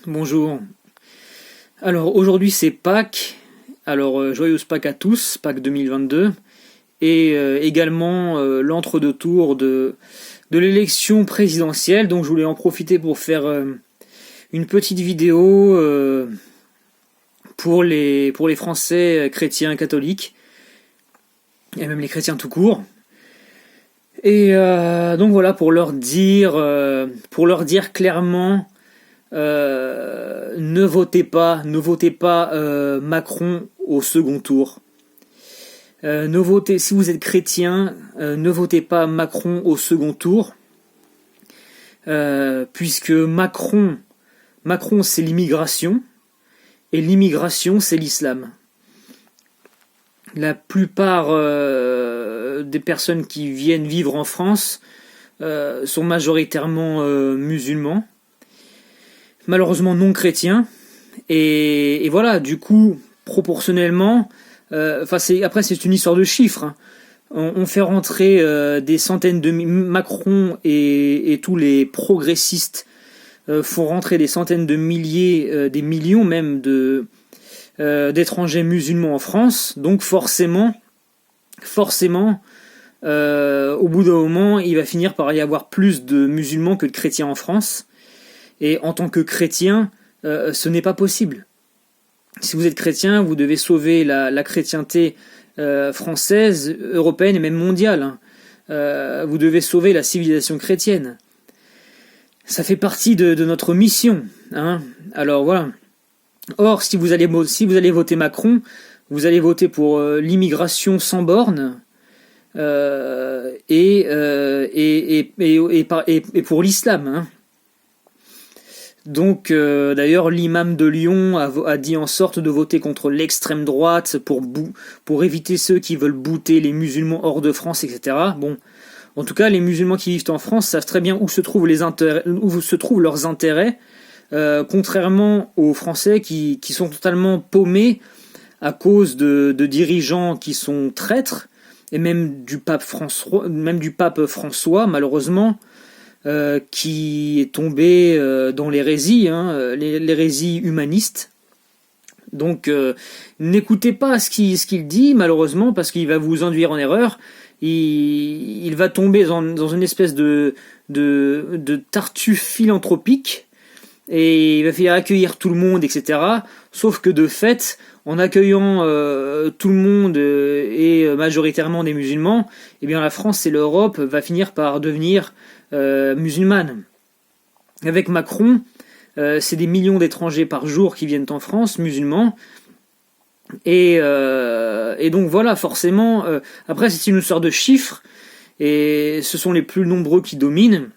Bonjour. Alors aujourd'hui c'est Pâques. Alors joyeuse Pâques à tous, Pâques 2022. Et également l'entre-deux tours de l'élection présidentielle. Donc je voulais en profiter pour faire une petite vidéo pour les Français chrétiens catholiques. Et même les chrétiens tout court. Et donc voilà, pour leur dire clairement, ne votez pas Macron au second tour. Si vous êtes chrétien, ne votez pas Macron au second tour, puisque Macron c'est l'immigration, et l'immigration c'est l'islam. La plupart des personnes qui viennent vivre en France sont majoritairement musulmans, malheureusement non chrétiens, et voilà, du coup, proportionnellement, après c'est une histoire de chiffres, hein. On fait rentrer des centaines de Macron et tous les progressistes font rentrer des centaines de milliers, des millions même d'étrangers musulmans en France, donc forcément, au bout d'un moment, il va finir par y avoir plus de musulmans que de chrétiens en France. Et en tant que chrétien, ce n'est pas possible. Si vous êtes chrétien, vous devez sauver la chrétienté française, européenne et même mondiale. Vous devez sauver la civilisation chrétienne. Ça fait partie de notre mission, hein. Alors voilà. Or, si vous allez voter Macron, vous allez voter pour l'immigration sans bornes et pour l'islam, hein. Donc, d'ailleurs, l'imam de Lyon a dit en sorte de voter contre l'extrême droite pour éviter ceux qui veulent bouter les musulmans hors de France, etc. Bon, en tout cas, les musulmans qui vivent en France savent très bien où se trouvent leurs intérêts, contrairement aux Français qui sont totalement paumés à cause de dirigeants qui sont traîtres, et même du pape François, malheureusement, qui est tombé dans l'hérésie, hein, l'hérésie humaniste. Donc n'écoutez pas ce qu'il dit, malheureusement, parce qu'il va vous induire en erreur. Il va tomber dans une espèce de tartuffe philanthropique, et il va faire accueillir tout le monde, etc. Sauf que de fait, en accueillant tout le monde et majoritairement des musulmans, eh bien la France et l'Europe va finir par devenir musulmane. Avec Macron, c'est des millions d'étrangers par jour qui viennent en France, musulmans, et donc voilà, forcément, après c'est une histoire de chiffres, et ce sont les plus nombreux qui dominent,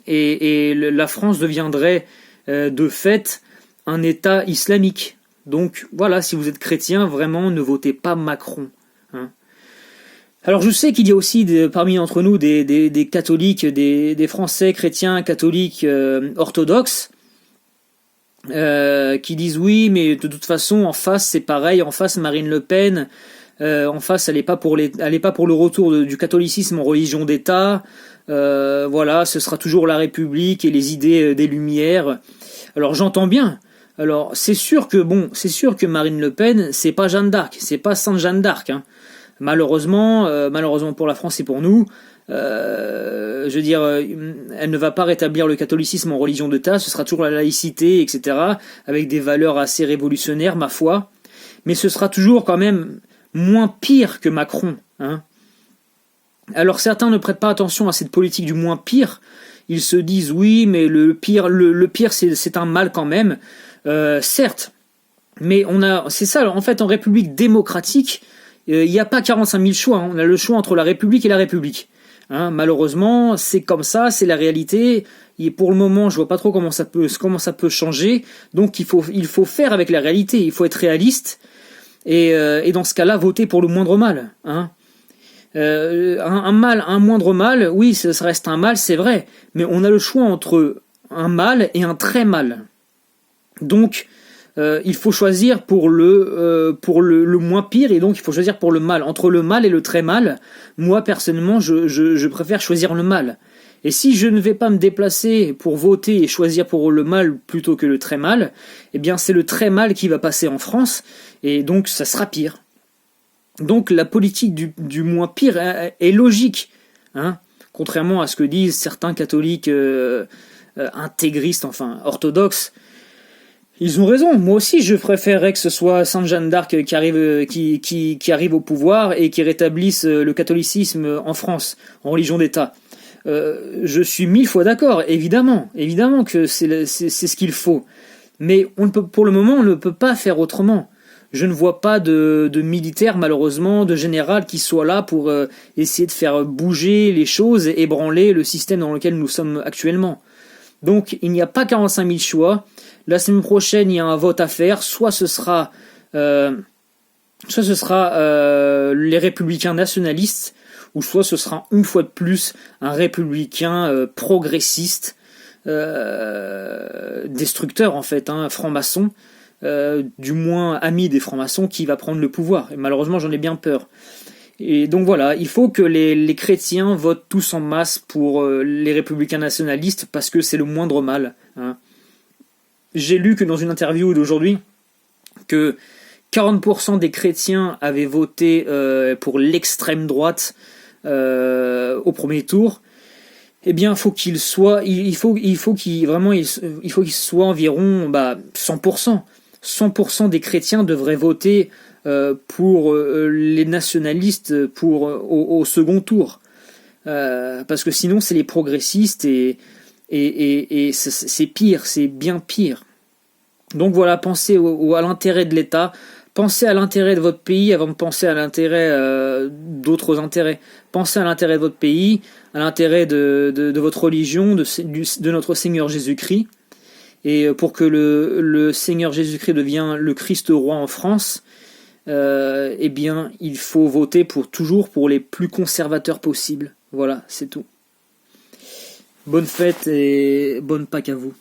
et la France deviendrait de fait un État islamique. Donc voilà, si vous êtes chrétien, vraiment ne votez pas Macron, hein. Alors je sais qu'il y a aussi parmi entre nous des catholiques, des Français chrétiens catholiques orthodoxes qui disent oui, mais de toute façon en face c'est pareil, en face Marine Le Pen, en face elle est pas pour le retour du catholicisme en religion d'État, voilà, ce sera toujours la République et les idées des Lumières. Alors j'entends bien. Alors c'est sûr que Marine Le Pen c'est pas Jeanne d'Arc, c'est pas Sainte Jeanne d'Arc, hein. Malheureusement pour la France et pour nous, je veux dire, elle ne va pas rétablir le catholicisme en religion d'État, ce sera toujours la laïcité, etc., avec des valeurs assez révolutionnaires, ma foi, mais ce sera toujours quand même moins pire que Macron, hein. Alors certains ne prêtent pas attention à cette politique du moins pire, ils se disent oui, mais le pire c'est un mal quand même, certes, mais c'est ça, en fait, en République démocratique, il n'y a pas 45 000 choix, hein. On a le choix entre la République et la République, hein. Malheureusement, c'est comme ça, c'est la réalité. Et pour le moment, je vois pas trop comment ça peut changer. Donc il faut faire avec la réalité. Il faut être réaliste et dans ce cas-là, voter pour le moindre mal, hein. Un moindre mal, oui, ça reste un mal, c'est vrai. Mais on a le choix entre un mal et un très mal. Donc il faut choisir pour le moins pire, et donc il faut choisir pour le mal. Entre le mal et le très mal, moi personnellement je préfère choisir le mal. Et si je ne vais pas me déplacer pour voter et choisir pour le mal plutôt que le très mal, eh bien c'est le très mal qui va passer en France, et donc ça sera pire. Donc la politique du moins pire est logique, hein, contrairement à ce que disent certains catholiques intégristes, enfin orthodoxes. Ils ont raison. Moi aussi, je préférerais que ce soit Sainte Jeanne d'Arc qui arrive au pouvoir et qui rétablisse le catholicisme en France, en religion d'État. Je suis 1000 fois d'accord, évidemment que c'est ce qu'il faut. Mais pour le moment, on ne peut pas faire autrement. Je ne vois pas de militaire, malheureusement, de général qui soit là pour essayer de faire bouger les choses et ébranler le système dans lequel nous sommes actuellement. Donc, il n'y a pas 45 000 choix. La semaine prochaine, il y a un vote à faire. Soit ce sera les républicains nationalistes, ou soit ce sera une fois de plus un républicain progressiste, destructeur en fait, franc-maçon, du moins ami des francs-maçons, qui va prendre le pouvoir. Et malheureusement, j'en ai bien peur. Et donc voilà, il faut que les chrétiens votent tous en masse pour les républicains nationalistes, parce que c'est le moindre mal. Hein. J'ai lu que dans une interview d'aujourd'hui, que 40% des chrétiens avaient voté pour l'extrême droite au premier tour. Eh bien, il faut qu'il soit environ 100%. 100% des chrétiens devraient voter pour les nationalistes au second tour. Parce que sinon, c'est les progressistes et c'est pire, c'est bien pire. Donc voilà, pensez à l'intérêt de l'État, pensez à l'intérêt de votre pays avant de penser à l'intérêt d'autres intérêts. Pensez à l'intérêt de votre pays, à l'intérêt de votre religion, de notre Seigneur Jésus-Christ. Et pour que le Seigneur Jésus-Christ devienne le Christ roi en France, eh bien, il faut voter toujours pour les plus conservateurs possibles. Voilà, c'est tout. Bonne fête et bonne Pâques à vous.